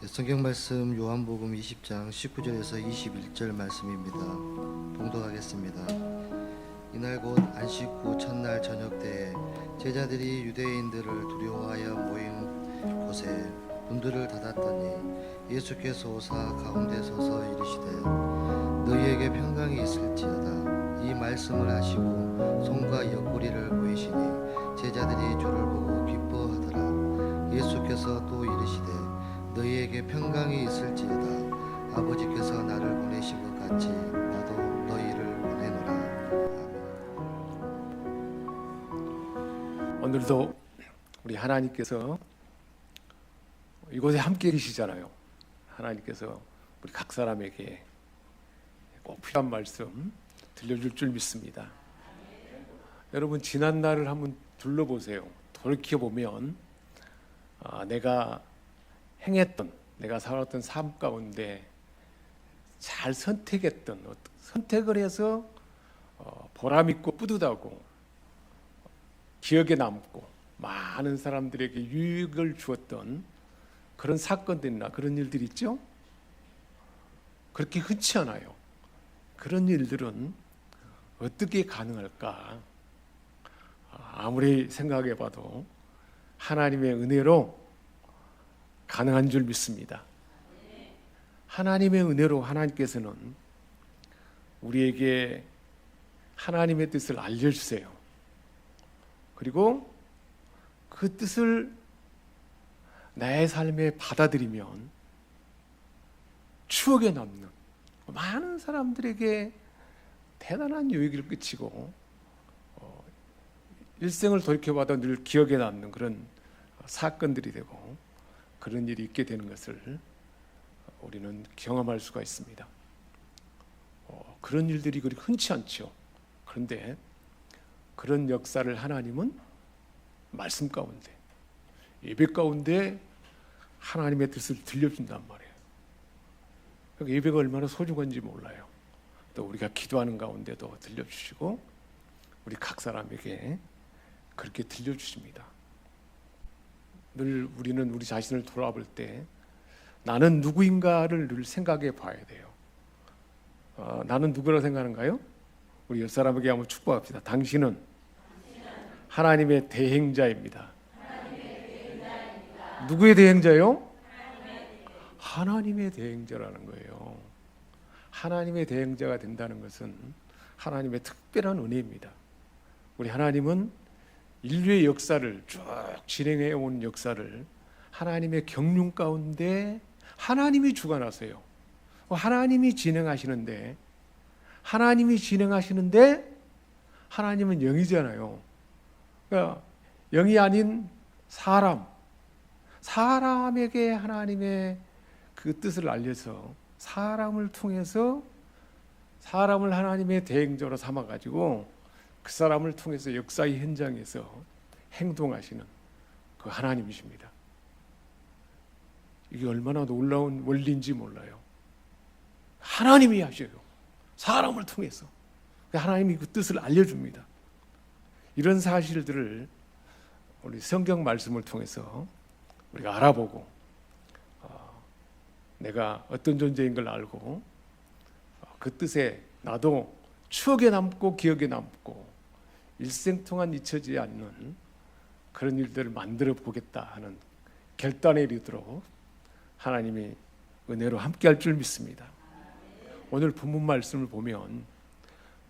성경 말씀 요한복음 20장 19절에서 21절 말씀입니다. 봉독하겠습니다. 이날 곧 안식 후 첫날 저녁 때에 제자들이 유대인들을 두려워하여 모인 곳에 문들을 닫았더니 예수께서 오사 가운데 서서 이르시되 너희에게 평강이 있을지어다. 이 말씀을 하시고 손과 옆구리를 보이시니 제자들이 주를 보고 기뻐하더라. 예수께서 또 이르시되 너희에게 평강이 있을지어다. 아버지께서 나를 보내신 것 같이 나도 너희를 보내노라. 아멘. 오늘도 우리 하나님께서 이곳에 함께 계시잖아요. 하나님께서 우리 각 사람에게 꼭 필요한 말씀 들려줄 줄 믿습니다. 여러분, 지난 날을 한번 둘러보세요. 돌이켜보면 내가 행했던, 내가 살았던 삶 가운데 잘 선택했던, 선택을 해서 보람있고 뿌듯하고 기억에 남고 많은 사람들에게 유익을 주었던 그런 사건들이나 그런 일들이 있죠. 그렇게 흔치 않아요. 그런 일들은 어떻게 가능할까? 아무리 생각해봐도 하나님의 은혜로 가능한 줄 믿습니다. 하나님의 은혜로 하나님께서는 우리에게 하나님의 뜻을 알려주세요. 그리고 그 뜻을 나의 삶에 받아들이면 추억에 남는 많은 사람들에게 대단한 유익을 끼치고 일생을 돌이켜봐도 늘 기억에 남는 그런 사건들이 되고 그런 일이 있게 되는 것을 우리는 경험할 수가 있습니다. 그런 일들이 그리 흔치 않죠. 그런데 그런 역사를 하나님은 말씀 가운데, 예배 가운데 하나님의 뜻을 들려준단 말이에요. 그러니까 예배가 얼마나 소중한지 몰라요. 또 우리가 기도하는 가운데도 들려주시고 우리 각 사람에게 그렇게 들려주십니다. 늘 우리는 우리 자신을 돌아볼 때 나는 누구인가를 늘 생각해 봐야 돼요. 나는 누구라고 생각하는가요? 우리 옆 사람에게 한번 축복합시다. 당신은 하나님의 대행자입니다. 누구의 대행자요? 하나님의 대행자라는 거예요. 하나님의 대행자가 된다는 것은 하나님의 특별한 은혜입니다. 우리 하나님은 인류의 역사를 쭉 진행해 온 역사를 하나님의 경륜 가운데 하나님이 주관하세요. 하나님이 진행하시는데 하나님은 영이잖아요. 그러니까 영이 아닌 사람에게 하나님의 그 뜻을 알려서 사람을 통해서 사람을 하나님의 대행자로 삼아가지고 그 사람을 통해서 역사의 현장에서 행동하시는 그 하나님이십니다. 이게 얼마나 놀라운 원리인지 몰라요. 하나님이 하셔요. 사람을 통해서 하나님이 그 뜻을 알려줍니다. 이런 사실들을 우리 성경 말씀을 통해서 우리가 알아보고 내가 어떤 존재인 걸 알고 그 뜻에 나도 추억에 남고 기억에 남고 일생 동안 잊혀지지 않는 그런 일들을 만들어 보겠다 하는 결단에 이르도록 하나님이 은혜로 함께할 줄 믿습니다. 오늘 본문 말씀을 보면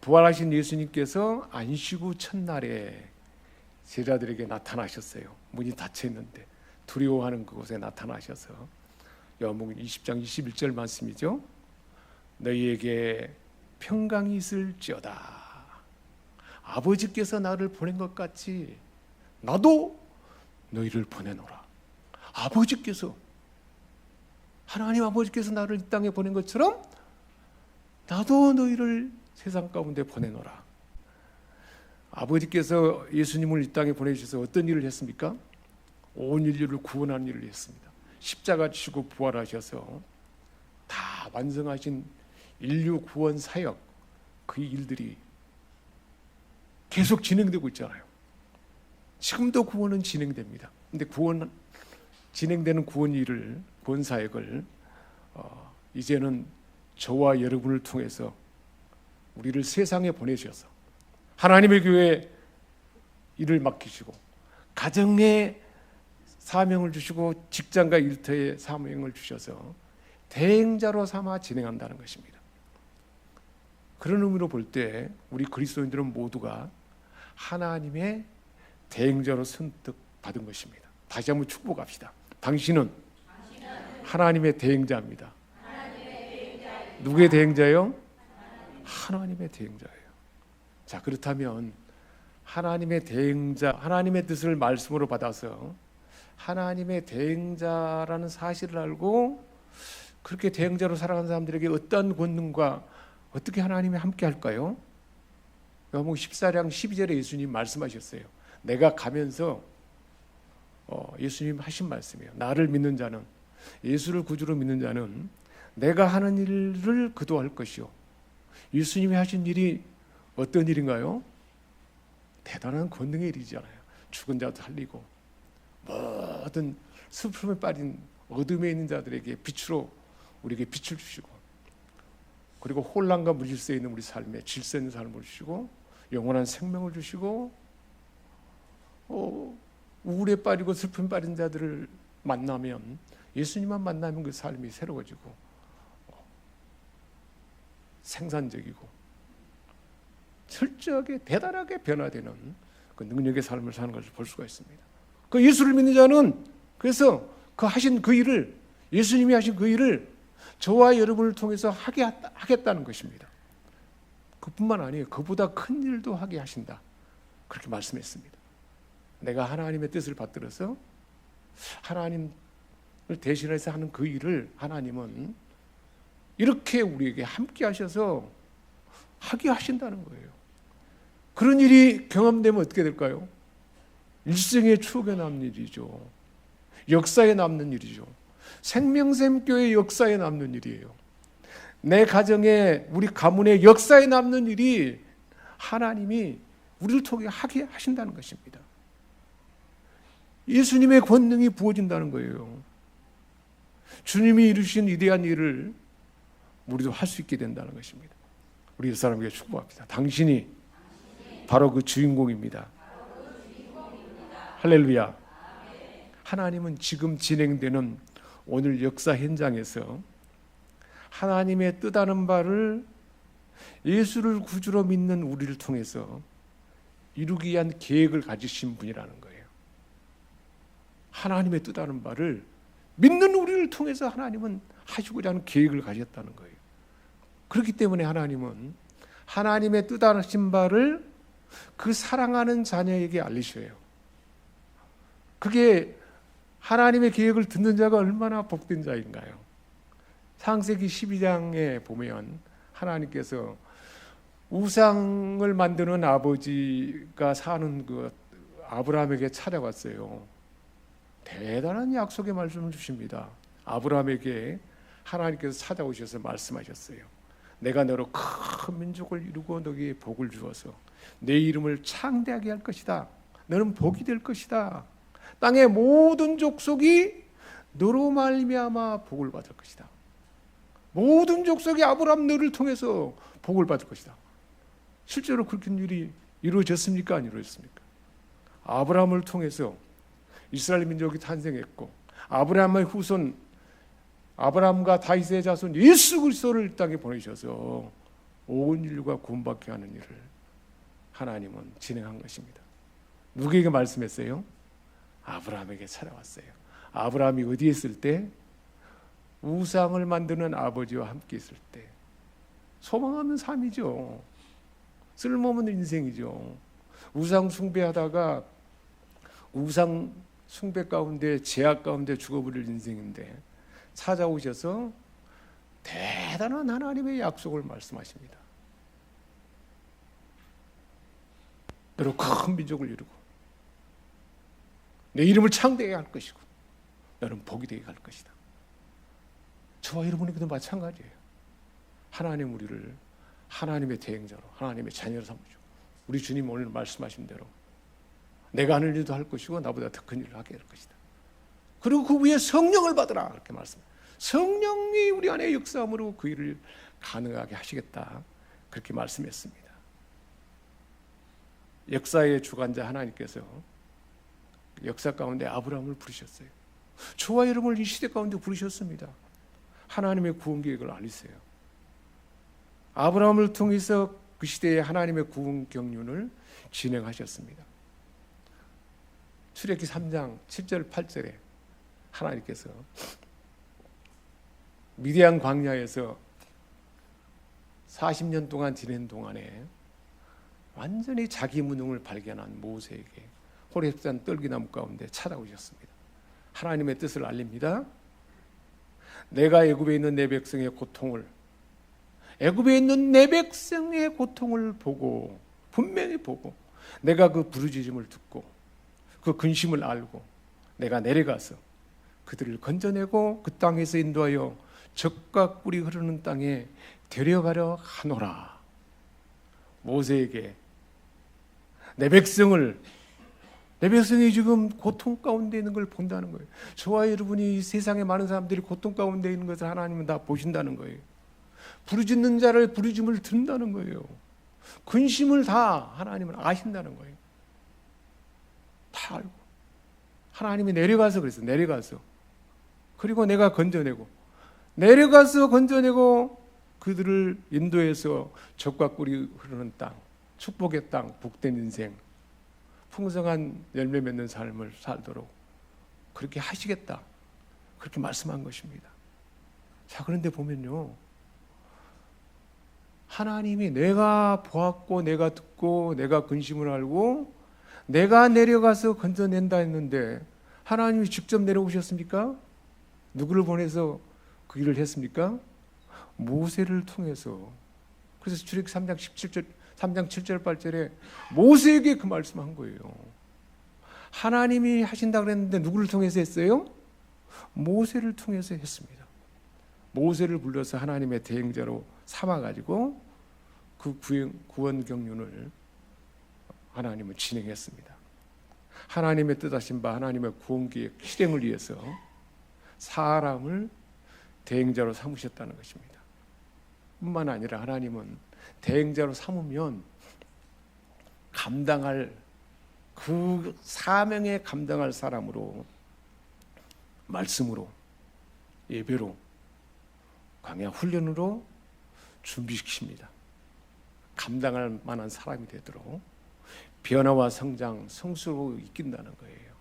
부활하신 예수님께서 안식 후 첫날에 제자들에게 나타나셨어요. 문이 닫혀 있는데 두려워하는 그곳에 나타나셔서 요한복음 20장 21절 말씀이죠. 너희에게 평강이 있을지어다. 아버지께서 나를 보낸 것 같이 나도 너희를 보내노라. 아버지께서, 하나님 아버지께서 나를 이 땅에 보낸 것처럼 나도 너희를 세상 가운데 보내노라. 아버지께서 예수님을 이 땅에 보내주셔서 어떤 일을 했습니까? 온 인류를 구원하는 일을 했습니다. 십자가 지시고 부활하셔서 다 완성하신 인류 구원 사역, 그 일들이 계속 진행되고 있잖아요. 지금도 구원은 진행됩니다. 근데 진행되는 구원 일을 본사역을 이제는 저와 여러분을 통해서 우리를 세상에 보내셔서 하나님의 교회 일을 맡기시고 가정에 사명을 주시고 직장과 일터에 사명을 주셔서 대행자로 삼아 진행한다는 것입니다. 그런 의미로 볼 때 우리 그리스도인들은 모두가 하나님의 대행자로 선택받은 것입니다. 다시 한번 축복합시다. 당신은 하나님의 대행자입니다. 누구의 대행자요? 하나님의 대행자예요. 자, 그렇다면 하나님의 대행자, 하나님의 뜻을 말씀으로 받아서 하나님의 대행자라는 사실을 알고 그렇게 대행자로 살아가는 사람들에게 어떤 권능과 어떻게 하나님이 함께 할까요? 요한복음 14장 12절에 예수님 말씀하셨어요. 내가 가면서 예수님 하신 말씀이에요. 나를 믿는 자는, 예수를 구주로 믿는 자는 내가 하는 일을 그도 할 것이요. 예수님이 하신 일이 어떤 일인가요? 대단한 권능의 일이잖아요. 죽은 자도 살리고 모든 슬픔에 빠진 어둠에 있는 자들에게 빛으로 우리에게 빛을 주시고, 그리고 혼란과 무질서에 있는 우리 삶에 질서 있는 삶을 주시고 영원한 생명을 주시고, 우울에 빠지고 슬픔에 빠진 자들을 만나면, 예수님만 만나면 그 삶이 새로워지고 생산적이고 철저하게 대단하게 변화되는 그 능력의 삶을 사는 것을 볼 수가 있습니다. 그 예수를 믿는 자는 그래서 그 하신 그 일을, 예수님이 하신 그 일을 저와 여러분을 통해서 하겠다는 것입니다. 그뿐만 아니에요. 그보다 큰 일도 하게 하신다. 그렇게 말씀했습니다. 내가 하나님의 뜻을 받들어서 하나님을 대신해서 하는 그 일을 하나님은 이렇게 우리에게 함께 하셔서 하게 하신다는 거예요. 그런 일이 경험되면 어떻게 될까요? 일생의 추억에 남는 일이죠. 역사에 남는 일이죠. 생명샘교회 역사에 남는 일이에요. 내 가정에, 우리 가문의 역사에 남는 일이 하나님이 우리를 통해 하게 하신다는 것입니다. 예수님의 권능이 부어진다는 거예요. 주님이 이루신 위대한 일을 우리도 할 수 있게 된다는 것입니다. 우리 사람에게 축복합니다. 당신이 바로 그 주인공입니다. 할렐루야. 하나님은 지금 진행되는 오늘 역사 현장에서 하나님의 뜻하는 바를 예수를 구주로 믿는 우리를 통해서 이루기 위한 계획을 가지신 분이라는 거예요. 하나님의 뜻하는 바를 믿는 우리를 통해서 하나님은 하시고자 하는 계획을 가졌다는 거예요. 그렇기 때문에 하나님은 하나님의 뜻하신 바를 그 사랑하는 자녀에게 알리셔요. 그게 하나님의 계획을 듣는 자가 얼마나 복된 자인가요? 창세기 12장에 보면 하나님께서 우상을 만드는 아버지가 사는 그 아브라함에게 찾아갔어요. 대단한 약속의 말씀을 주십니다. 아브라함에게 하나님께서 찾아오셔서 말씀하셨어요. 내가 너로 큰 민족을 이루고 너에게 복을 주어서 내 이름을 창대하게 할 것이다. 너는 복이 될 것이다. 땅의 모든 족속이 너로 말미암아 복을 받을 것이다. 모든 족속이 아브라함 너를 통해서 복을 받을 것이다. 실제로 그렇게 일이 이루어졌습니까? 안 이루어졌습니까? 아브라함을 통해서 이스라엘 민족이 탄생했고, 아브라함의 후손 아브라함과 다윗의 자손 예수 그리스도를 이 땅에 보내셔서 온 인류가 구원받게 하는 일을 하나님은 진행한 것입니다. 누구에게 말씀했어요? 아브라함에게 찾아왔어요. 아브라함이 어디에 있을 때? 우상을 만드는 아버지와 함께 있을 때. 소망하는 삶이죠. 쓸모없는 인생이죠. 우상 숭배하다가 우상 숭배 가운데, 제약 가운데 죽어버릴 인생인데 찾아오셔서 대단한 하나님의 약속을 말씀하십니다. 너로 큰 민족을 이루고 내 이름을 창대하게 할 것이고 너는 복이 되게 할 것이다. 저와 여러분에게도 마찬가지예요. 하나님 우리를 하나님의 대행자로, 하나님의 자녀로 삼으시고, 우리 주님 오늘 말씀하신 대로 내가 하는 일도 할 것이고 나보다 더 큰 일을 하게 할 것이다. 그리고 그 위에 성령을 받으라 그렇게 말씀해요. 성령이 우리 안에 역사함으로 그 일을 가능하게 하시겠다 그렇게 말씀했습니다. 역사의 주관자 하나님께서 역사 가운데 아브라함을 부르셨어요. 저와 여러분을 이 시대 가운데 부르셨습니다. 하나님의 구원 계획을 알리세요. 아브라함을 통해서 그 시대에 하나님의 구원 경륜을 진행하셨습니다. 출애굽기 3장 7절 8절에 하나님께서 미디안 광야에서 40년 동안 지낸 동안에 완전히 자기 무능을 발견한 모세에게 호렙산 떨기나무 가운데 찾아오셨습니다. 하나님의 뜻을 알립니다. 내가 애굽에 있는 내 백성의 고통을, 애굽에 있는 내 백성의 고통을 보고, 분명히 보고, 내가 그 부르짖음을 듣고 그 근심을 알고 내가 내려가서 그들을 건져내고 그 땅에서 인도하여 젖과 꿀이 흐르는 땅에 데려가려 하노라. 모세에게 내 백성이 지금 고통 가운데 있는 걸 본다는 거예요. 저와 여러분이 이 세상에 많은 사람들이 고통 가운데 있는 것을 하나님은 다 보신다는 거예요. 부르짖는 자를 부르짖음을 듣는다는 거예요. 근심을 다 하나님은 아신다는 거예요. 다 알고 하나님이 내려가서 그랬어. 내려가서 그리고 내가 건져내고 내려가서 건져내고 그들을 인도해서 젖과 꿀이 흐르는 땅, 축복의 땅, 복된 인생, 풍성한 열매 맺는 삶을 살도록 그렇게 하시겠다 그렇게 말씀한 것입니다. 자, 그런데 보면요, 하나님이 내가 보았고 내가 듣고 내가 근심을 알고 내가 내려가서 건져낸다 했는데 하나님이 직접 내려오셨습니까? 누구를 보내서 그 일을 했습니까? 모세를 통해서. 그래서 출애굽기 3장 7절 8절에 모세에게 그 말씀한 거예요. 하나님이 하신다 그랬는데 누구를 통해서 했어요? 모세를 통해서 했습니다. 모세를 불러서 하나님의 대행자로 삼아가지고 그 구원 경륜을 하나님은 진행했습니다. 하나님의 뜻하신 바 하나님의 구원 계획 실행을 위해서 사람을 대행자로 삼으셨다는 것입니다. 뿐만 아니라 하나님은 대행자로 삼으면 감당할 그 사명에 감당할 사람으로 말씀으로 예배로 광야 훈련으로 준비시킵니다. 감당할 만한 사람이 되도록 변화와 성장, 성수로 이끈다는 거예요.